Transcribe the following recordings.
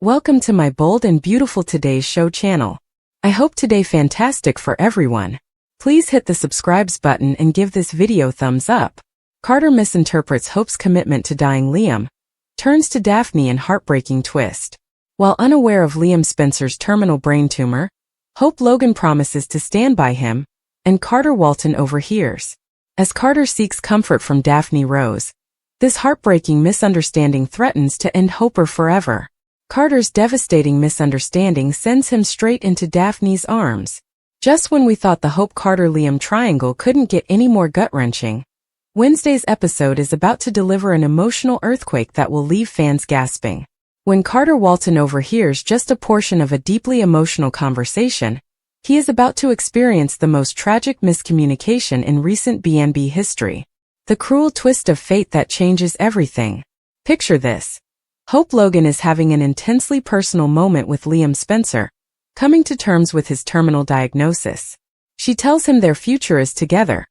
Welcome to my bold and beautiful Today's Show channel. I hope today fantastic for everyone. Please hit the subscribes button and give this video thumbs up. Carter misinterprets Hope's commitment to dying Liam, turns to Daphne in heartbreaking twist. While unaware of Liam Spencer's terminal brain tumor, Hope Logan promises to stand by him, and Carter Walton overhears. As Carter seeks comfort from Daphne Rose, this heartbreaking misunderstanding threatens to end Hope forever. Carter's devastating misunderstanding sends him straight into Daphne's arms. Just when we thought the Hope-Carter-Liam triangle couldn't get any more gut-wrenching, Wednesday's episode is about to deliver an emotional earthquake that will leave fans gasping. When Carter Walton overhears just a portion of a deeply emotional conversation, he is about to experience the most tragic miscommunication in recent B&B history. The cruel twist of fate that changes everything. Picture this. Hope Logan is having an intensely personal moment with Liam Spencer, coming to terms with his terminal diagnosis. She tells him their future is together,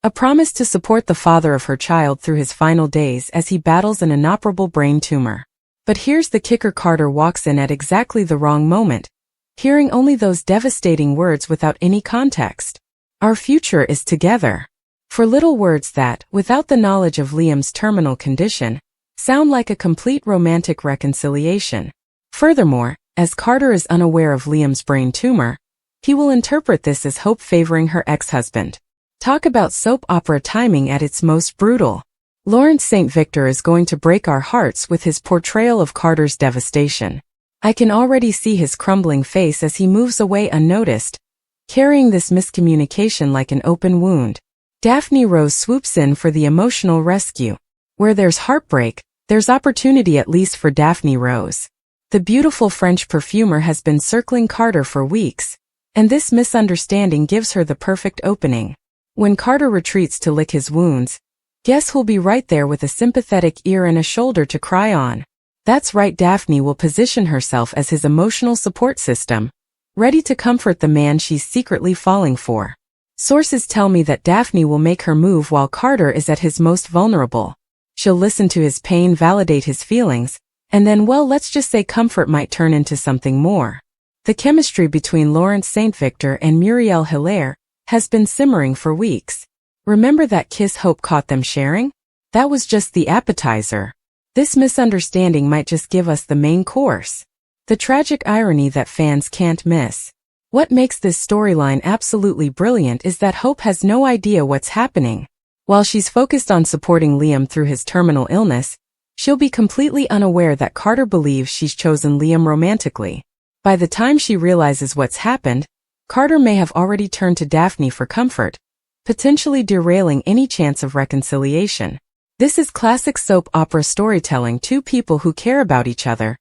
a promise to support the father of her child through his final days as he battles an inoperable brain tumor. But here's the kicker: Carter walks in at exactly the wrong moment, hearing only those devastating words without any context. Our future is together. For little words that, without the knowledge of Liam's terminal condition, sound like a complete romantic reconciliation. Furthermore, as Carter is unaware of Liam's brain tumor, he will interpret this as Hope favoring her ex-husband. Talk about soap opera timing at its most brutal. Lawrence St. Victor is going to break our hearts with his portrayal of Carter's devastation. I can already see his crumbling face as he moves away unnoticed, carrying this miscommunication like an open wound. Daphne Rose swoops in for the emotional rescue. Where there's heartbreak, there's opportunity, at least for Daphne Rose. The beautiful French perfumer has been circling Carter for weeks, and this misunderstanding gives her the perfect opening. When Carter retreats to lick his wounds, guess who'll be right there with a sympathetic ear and a shoulder to cry on? That's right, Daphne will position herself as his emotional support system, ready to comfort the man she's secretly falling for. Sources tell me that Daphne will make her move while Carter is at his most vulnerable. She'll listen to his pain, validate his feelings, and then, well, let's just say comfort might turn into something more. The chemistry between Lawrence St. Victor and Muriel Hilaire has been simmering for weeks. Remember that kiss Hope caught them sharing? That was just the appetizer. This misunderstanding might just give us the main course. The tragic irony that fans can't miss. What makes this storyline absolutely brilliant is that Hope has no idea what's happening. While she's focused on supporting Liam through his terminal illness, she'll be completely unaware that Carter believes she's chosen Liam romantically. By the time she realizes what's happened, Carter may have already turned to Daphne for comfort, potentially derailing any chance of reconciliation. This is classic soap opera storytelling: two people who care about each other,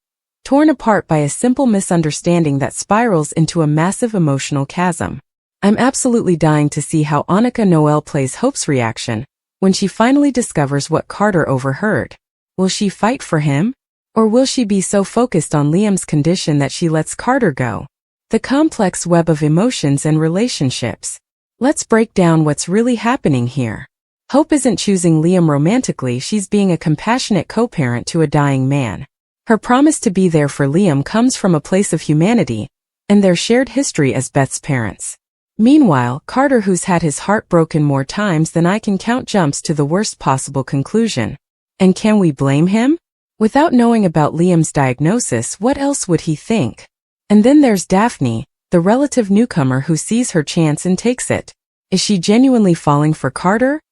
torn apart by a simple misunderstanding that spirals into a massive emotional chasm. I'm absolutely dying to see how Annika Noel plays Hope's reaction when she finally discovers what Carter overheard. Will she fight for him? Or will she be so focused on Liam's condition that she lets Carter go? The complex web of emotions and relationships. Let's break down what's really happening here. Hope isn't choosing Liam romantically, she's being a compassionate co-parent to a dying man. Her promise to be there for Liam comes from a place of humanity and their shared history as Beth's parents. Meanwhile, Carter, who's had his heart broken more times than I can count, jumps to the worst possible conclusion. And can we blame him? Without knowing about Liam's diagnosis, what else would he think? And then there's Daphne, the relative newcomer who sees her chance and takes it. Is she genuinely falling for Carter?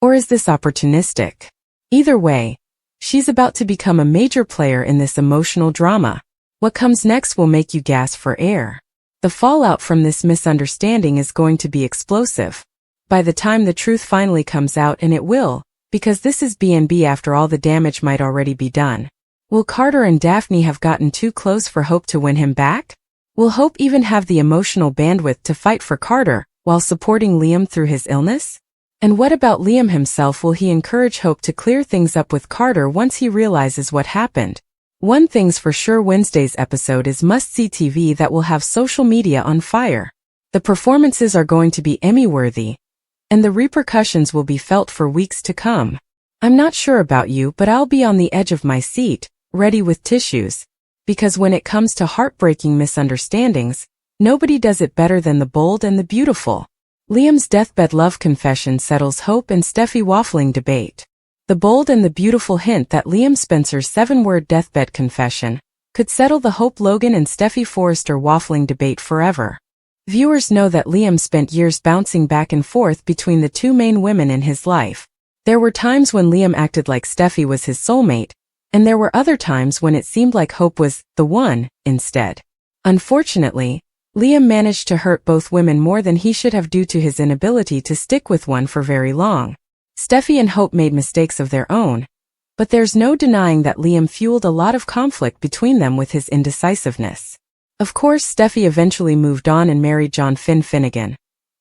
Or is this opportunistic? Either way, she's about to become a major player in this emotional drama. What comes next will make you gasp for air. The fallout from this misunderstanding is going to be explosive. By the time the truth finally comes out, and it will, because this is B&B after all, the damage might already be done. Will Carter and Daphne have gotten too close for Hope to win him back? Will Hope even have the emotional bandwidth to fight for Carter while supporting Liam through his illness? And what about Liam himself? Will he encourage Hope to clear things up with Carter once he realizes what happened? One thing's for sure, Wednesday's episode is must-see TV that will have social media on fire. The performances are going to be Emmy-worthy, and the repercussions will be felt for weeks to come. I'm not sure about you, but I'll be on the edge of my seat, ready with tissues. Because when it comes to heartbreaking misunderstandings, nobody does it better than the bold and the beautiful. Liam's deathbed love confession settles Hope and Steffi waffling debate. The bold and the beautiful hint that Liam Spencer's 7-word deathbed confession could settle the Hope Logan and Steffi Forrester waffling debate forever. Viewers know that Liam spent years bouncing back and forth between the two main women in his life. There were times when Liam acted like Steffi was his soulmate, and there were other times when it seemed like Hope was the one instead. Unfortunately, Liam managed to hurt both women more than he should have due to his inability to stick with one for very long. Steffi and Hope made mistakes of their own, but there's no denying that Liam fueled a lot of conflict between them with his indecisiveness. Of course, Steffi eventually moved on and married John Finnegan,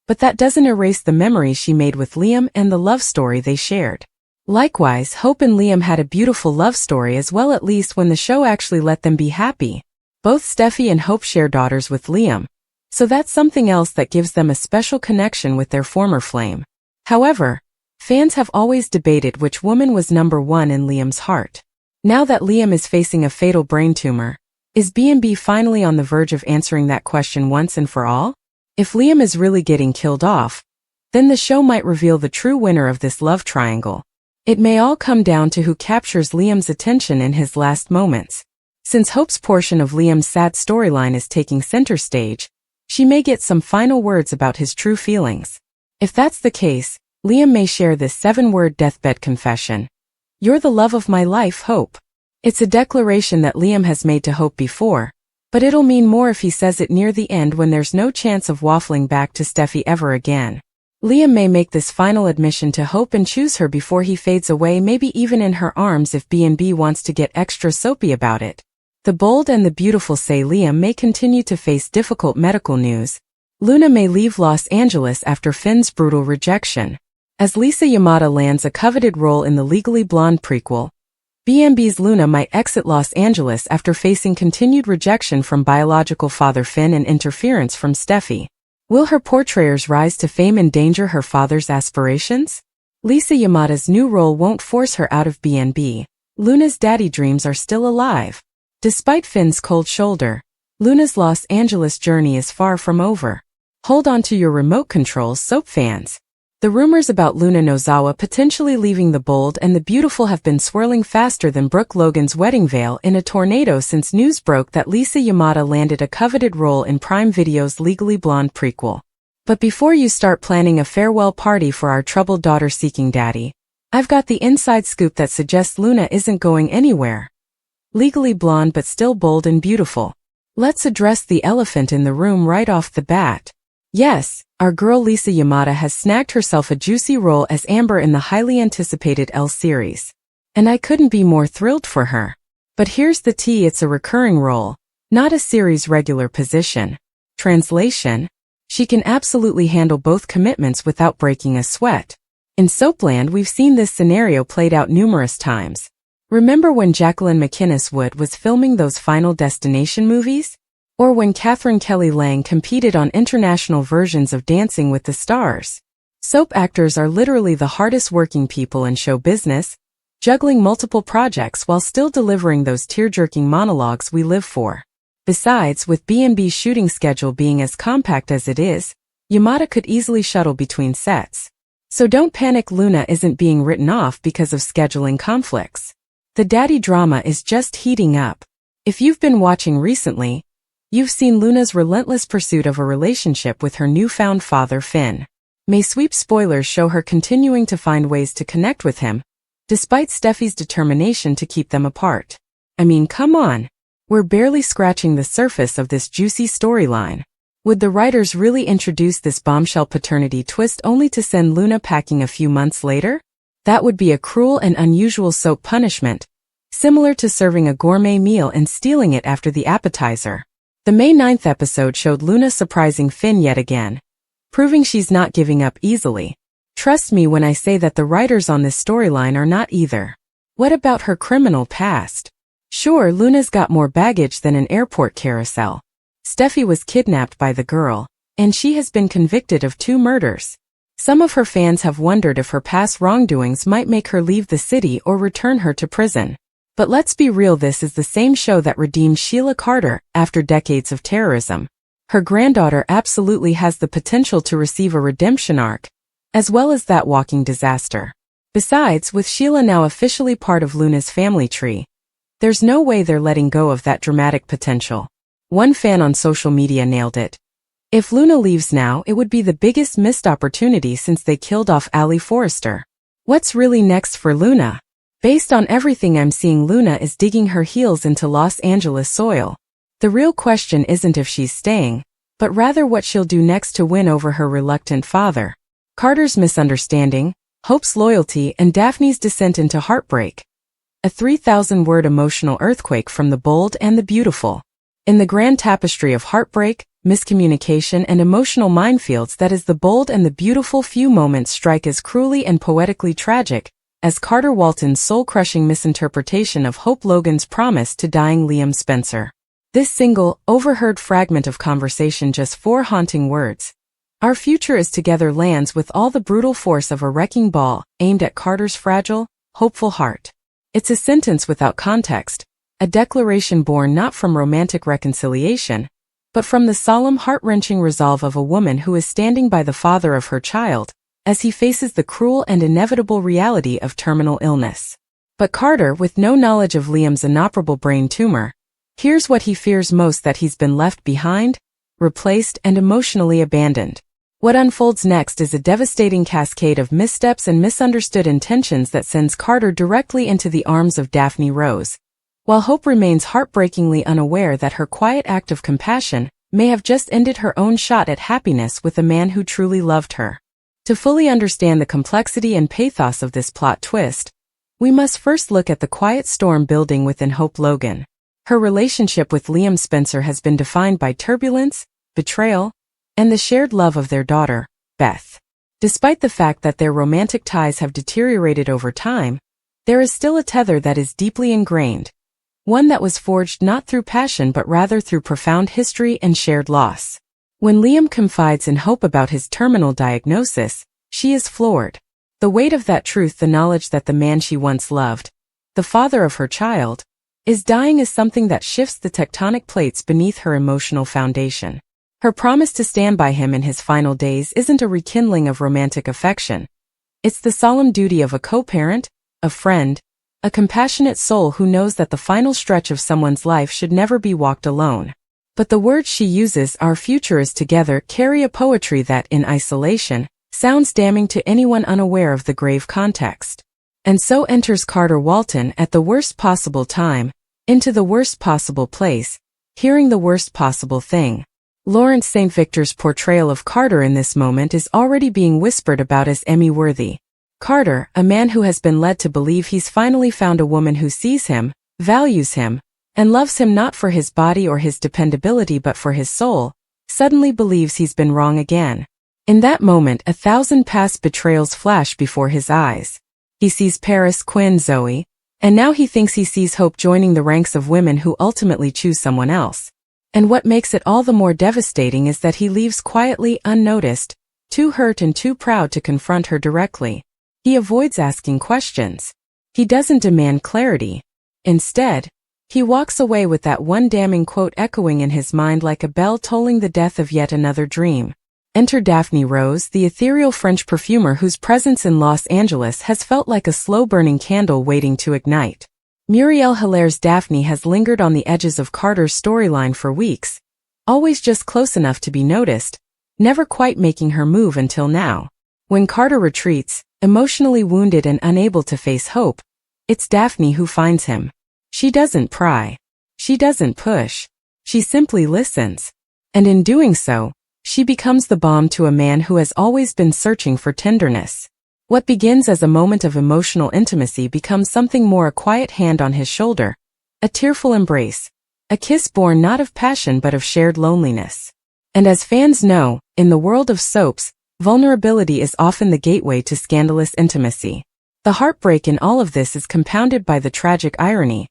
but that doesn't erase the memories she made with Liam and the love story they shared. Likewise, Hope and Liam had a beautiful love story as well, at least when the show actually let them be happy. Both Steffi and Hope share daughters with Liam, so that's something else that gives them a special connection with their former flame. However, fans have always debated which woman was number one in Liam's heart. Now that Liam is facing a fatal brain tumor, is B&B finally on the verge of answering that question once and for all? If Liam is really getting killed off, then the show might reveal the true winner of this love triangle. It may all come down to who captures Liam's attention in his last moments. Since Hope's portion of Liam's sad storyline is taking center stage, she may get some final words about his true feelings. If that's the case, Liam may share this 7-word deathbed confession. "You're the love of my life, Hope." It's a declaration that Liam has made to Hope before, but it'll mean more if he says it near the end when there's no chance of waffling back to Steffi ever again. Liam may make this final admission to Hope and choose her before he fades away, maybe even in her arms if B&B wants to get extra soapy about it. The bold and the beautiful say Liam may continue to face difficult medical news. Luna may leave Los Angeles after Finn's brutal rejection. As Lisa Yamada lands a coveted role in the Legally Blonde prequel, B&B's Luna might exit Los Angeles after facing continued rejection from biological father Finn and interference from Steffi. Will her portrayers rise to fame and endanger her father's aspirations? Lisa Yamada's new role won't force her out of B&B. Luna's daddy dreams are still alive. Despite Finn's cold shoulder, Luna's Los Angeles journey is far from over. Hold on to your remote controls, soap fans. The rumors about Luna Nozawa potentially leaving the bold and the beautiful have been swirling faster than Brooke Logan's wedding veil in a tornado since news broke that Lisa Yamada landed a coveted role in Prime Video's Legally Blonde prequel. But before you start planning a farewell party for our troubled daughter seeking daddy, I've got the inside scoop that suggests Luna isn't going anywhere. Legally blonde but still bold and beautiful. Let's address the elephant in the room right off the bat. Yes, our girl Lisa Yamada has snagged herself a juicy role as Amber in the highly anticipated Elle series. And I couldn't be more thrilled for her. But here's the tea: it's a recurring role, not a series regular position. Translation: she can absolutely handle both commitments without breaking a sweat. In Soapland, we've seen this scenario played out numerous times. Remember when Jacqueline McInnes Wood was filming those Final Destination movies? Or when Catherine Kelly Lang competed on international versions of Dancing with the Stars. Soap actors are literally the hardest working people in show business, juggling multiple projects while still delivering those tear-jerking monologues we live for. Besides, with B&B's shooting schedule being as compact as it is, Yamada could easily shuttle between sets. So don't panic, Luna isn't being written off because of scheduling conflicts. The daddy drama is just heating up. If you've been watching recently, you've seen Luna's relentless pursuit of a relationship with her newfound father Finn. May sweep spoilers show her continuing to find ways to connect with him, despite Steffi's determination to keep them apart. I mean, come on. We're barely scratching the surface of this juicy storyline. Would the writers really introduce this bombshell paternity twist only to send Luna packing a few months later? That would be a cruel and unusual soap punishment, similar to serving a gourmet meal and stealing it after the appetizer. The May 9th episode showed Luna surprising Finn yet again, proving she's not giving up easily. Trust me when I say that the writers on this storyline are not either. What about her criminal past? Sure, Luna's got more baggage than an airport carousel. Steffi was kidnapped by the girl, and she has been convicted of 2 murders. Some of her fans have wondered if her past wrongdoings might make her leave the city or return her to prison. But let's be real, this is the same show that redeemed Sheila Carter after decades of terrorism. Her granddaughter absolutely has the potential to receive a redemption arc, as well as that walking disaster. Besides, with Sheila now officially part of Luna's family tree, there's no way they're letting go of that dramatic potential. One fan on social media nailed it. If Luna leaves now, it would be the biggest missed opportunity since they killed off Ali Forrester. What's really next for Luna? Based on everything I'm seeing, Luna is digging her heels into Los Angeles soil. The real question isn't if she's staying, but rather what she'll do next to win over her reluctant father. Carter's misunderstanding, Hope's loyalty, and Daphne's descent into heartbreak. A 3,000-word emotional earthquake from the bold and the beautiful. In the grand tapestry of heartbreak, miscommunication, and emotional minefields that is the bold and the beautiful, few moments strike as cruelly and poetically tragic as Carter Walton's soul-crushing misinterpretation of Hope Logan's promise to dying Liam Spencer. This single, overheard fragment of conversation, just 4 haunting words, "Our future is together," lands with all the brutal force of a wrecking ball aimed at Carter's fragile, hopeful heart. It's a sentence without context, a declaration born not from romantic reconciliation, but from the solemn, heart-wrenching resolve of a woman who is standing by the father of her child as he faces the cruel and inevitable reality of terminal illness. But Carter, with no knowledge of Liam's inoperable brain tumor, hears what he fears most: that he's been left behind, replaced, and emotionally abandoned. What unfolds next is a devastating cascade of missteps and misunderstood intentions that sends Carter directly into the arms of Daphne Rose, while Hope remains heartbreakingly unaware that her quiet act of compassion may have just ended her own shot at happiness with a man who truly loved her. To fully understand the complexity and pathos of this plot twist, we must first look at the quiet storm building within Hope Logan. Her relationship with Liam Spencer has been defined by turbulence, betrayal, and the shared love of their daughter, Beth. Despite the fact that their romantic ties have deteriorated over time, there is still a tether that is deeply ingrained, one that was forged not through passion but rather through profound history and shared loss. When Liam confides in Hope about his terminal diagnosis, she is floored. The weight of that truth, the knowledge that the man she once loved, the father of her child, is dying, is something that shifts the tectonic plates beneath her emotional foundation. Her promise to stand by him in his final days isn't a rekindling of romantic affection. It's the solemn duty of a co-parent, a friend, a compassionate soul who knows that the final stretch of someone's life should never be walked alone. But the words she uses, "our future is together," carry a poetry that, in isolation, sounds damning to anyone unaware of the grave context. And so enters Carter Walton at the worst possible time, into the worst possible place, hearing the worst possible thing. Lawrence St. Victor's portrayal of Carter in this moment is already being whispered about as Emmy-worthy. Carter, a man who has been led to believe he's finally found a woman who sees him, values him, and loves him not for his body or his dependability but for his soul, suddenly believes he's been wrong again. In that moment, 1,000 past betrayals flash before his eyes. He sees Paris, Quinn, Zoe, and now he thinks he sees Hope joining the ranks of women who ultimately choose someone else. And what makes it all the more devastating is that he leaves quietly, unnoticed, too hurt and too proud to confront her directly. He avoids asking questions. He doesn't demand clarity. Instead, he walks away with that one damning quote echoing in his mind like a bell tolling the death of yet another dream. Enter Daphne Rose, the ethereal French perfumer whose presence in Los Angeles has felt like a slow-burning candle waiting to ignite. Muriel Hilaire's Daphne has lingered on the edges of Carter's storyline for weeks, always just close enough to be noticed, never quite making her move until now. When Carter retreats, emotionally wounded and unable to face Hope, it's Daphne who finds him. She doesn't pry. She doesn't push. She simply listens. And in doing so, she becomes the balm to a man who has always been searching for tenderness. What begins as a moment of emotional intimacy becomes something more: a quiet hand on his shoulder, a tearful embrace, a kiss born not of passion but of shared loneliness. And as fans know, in the world of soaps, vulnerability is often the gateway to scandalous intimacy. The heartbreak in all of this is compounded by the tragic irony.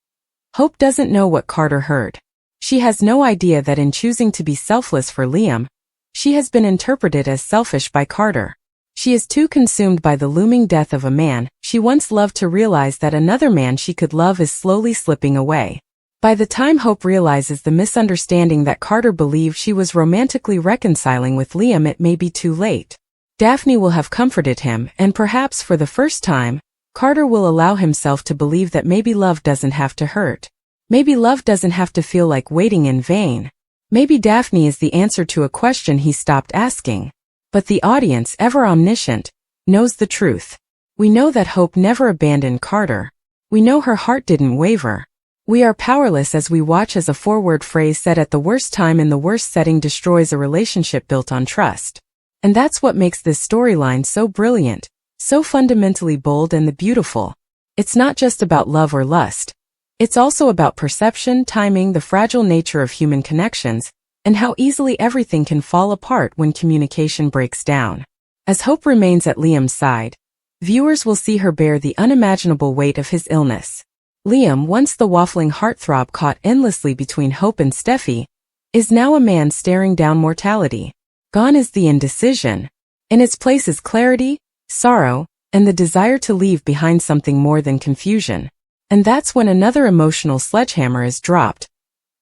Hope doesn't know what Carter heard. She has no idea that in choosing to be selfless for Liam, she has been interpreted as selfish by Carter. She is too consumed by the looming death of a man she once loved to realize that another man she could love is slowly slipping away. By the time Hope realizes the misunderstanding that Carter believed she was romantically reconciling with Liam, it may be too late. Daphne will have comforted him, and perhaps for the first time, Carter will allow himself to believe that maybe love doesn't have to hurt. Maybe love doesn't have to feel like waiting in vain. Maybe Daphne is the answer to a question he stopped asking. But the audience, ever omniscient, knows the truth. We know that Hope never abandoned Carter. We know her heart didn't waver. We are powerless as we watch as a forward phrase said at the worst time in the worst setting destroys a relationship built on trust. And that's what makes this storyline so brilliant, so fundamentally bold and beautiful. It's not just about love or lust. It's also about perception, timing, the fragile nature of human connections, and how easily everything can fall apart when communication breaks down. As Hope remains at Liam's side, viewers will see her bear the unimaginable weight of his illness. Liam, once the waffling heartthrob caught endlessly between Hope and Steffi, is now a man staring down mortality. Gone is the indecision. In its place is clarity, sorrow, and the desire to leave behind something more than confusion. And that's when another emotional sledgehammer is dropped.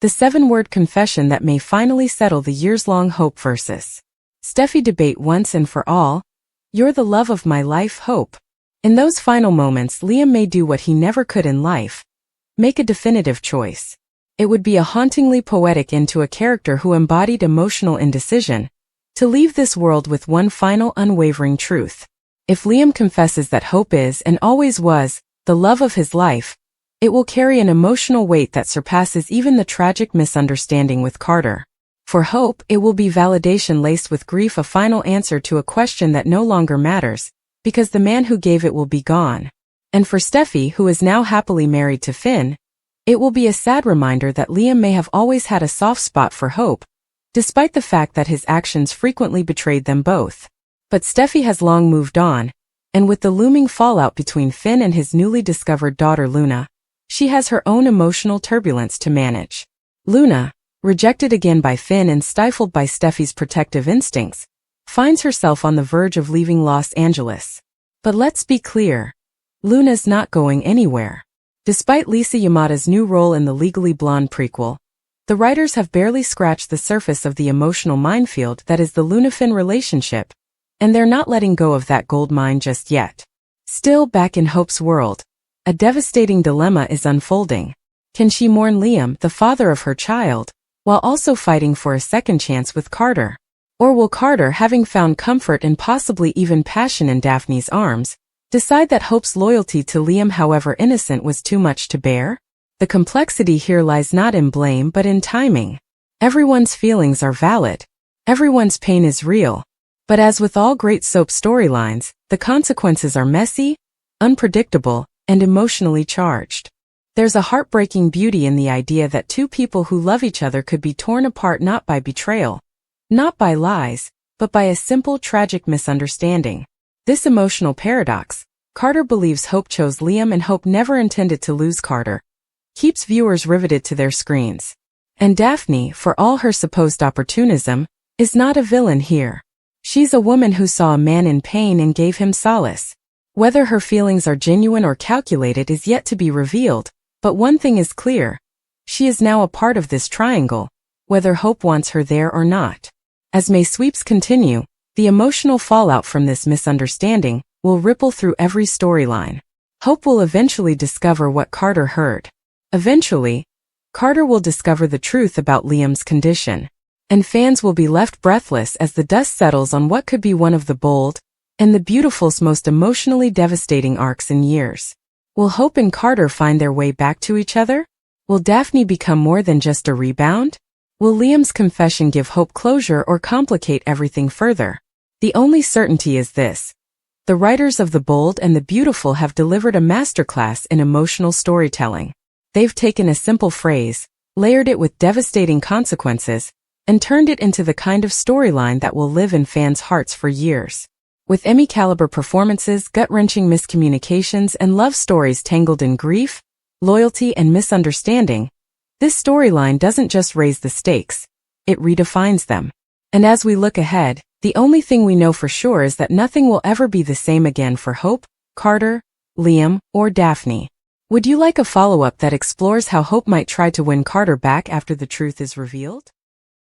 The 7-word confession that may finally settle the years-long Hope versus Steffi debate once and for all. You're the love of my life, Hope. In those final moments, Liam may do what he never could in life. Make a definitive choice. It would be a hauntingly poetic end to a character who embodied emotional indecision. To leave this world with one final unwavering truth. If Liam confesses that Hope is and always was the love of his life, it will carry an emotional weight that surpasses even the tragic misunderstanding with Carter. For Hope, it will be validation laced with grief, a final answer to a question that no longer matters, because the man who gave it will be gone. And for Steffi, who is now happily married to Finn, it will be a sad reminder that Liam may have always had a soft spot for Hope, despite the fact that his actions frequently betrayed them both. But Steffi has long moved on, and with the looming fallout between Finn and his newly discovered daughter Luna, she has her own emotional turbulence to manage. Luna, rejected again by Finn and stifled by Steffi's protective instincts, finds herself on the verge of leaving Los Angeles. But let's be clear, Luna's not going anywhere. Despite Lisa Yamada's new role in the Legally Blonde prequel, the writers have barely scratched the surface of the emotional minefield that is the Luna-Finn relationship, and they're not letting go of that gold mine just yet. Still, back in Hope's world, a devastating dilemma is unfolding. Can she mourn Liam, the father of her child, while also fighting for a second chance with Carter? Or will Carter, having found comfort and possibly even passion in Daphne's arms, decide that Hope's loyalty to Liam, however innocent, was too much to bear? The complexity here lies not in blame but in timing. Everyone's feelings are valid. Everyone's pain is real. But as with all great soap storylines, the consequences are messy, unpredictable, and emotionally charged. There's a heartbreaking beauty in the idea that two people who love each other could be torn apart not by betrayal, not by lies, but by a simple tragic misunderstanding. This emotional paradox, Carter believes Hope chose Liam and Hope never intended to lose Carter, keeps viewers riveted to their screens. And Daphne, for all her supposed opportunism, is not a villain here. She's a woman who saw a man in pain and gave him solace. Whether her feelings are genuine or calculated is yet to be revealed, but one thing is clear. She is now a part of this triangle, whether Hope wants her there or not. As May sweeps continue, the emotional fallout from this misunderstanding will ripple through every storyline. Hope will eventually discover what Carter heard. Eventually, Carter will discover the truth about Liam's condition, and fans will be left breathless as the dust settles on what could be one of the bold and the beautiful's most emotionally devastating arcs in years. Will Hope and Carter find their way back to each other? Will Daphne become more than just a rebound? Will Liam's confession give Hope closure or complicate everything further? The only certainty is this. The writers of The Bold and the Beautiful have delivered a masterclass in emotional storytelling. They've taken a simple phrase, layered it with devastating consequences, and turned it into the kind of storyline that will live in fans' hearts for years. With Emmy-caliber performances, gut-wrenching miscommunications, and love stories tangled in grief, loyalty, and misunderstanding, this storyline doesn't just raise the stakes, it redefines them. And as we look ahead, The only thing we know for sure is that nothing will ever be the same again for Hope, Carter, Liam, or Daphne. Would you like a follow-up that explores how Hope might try to win Carter back after the truth is revealed?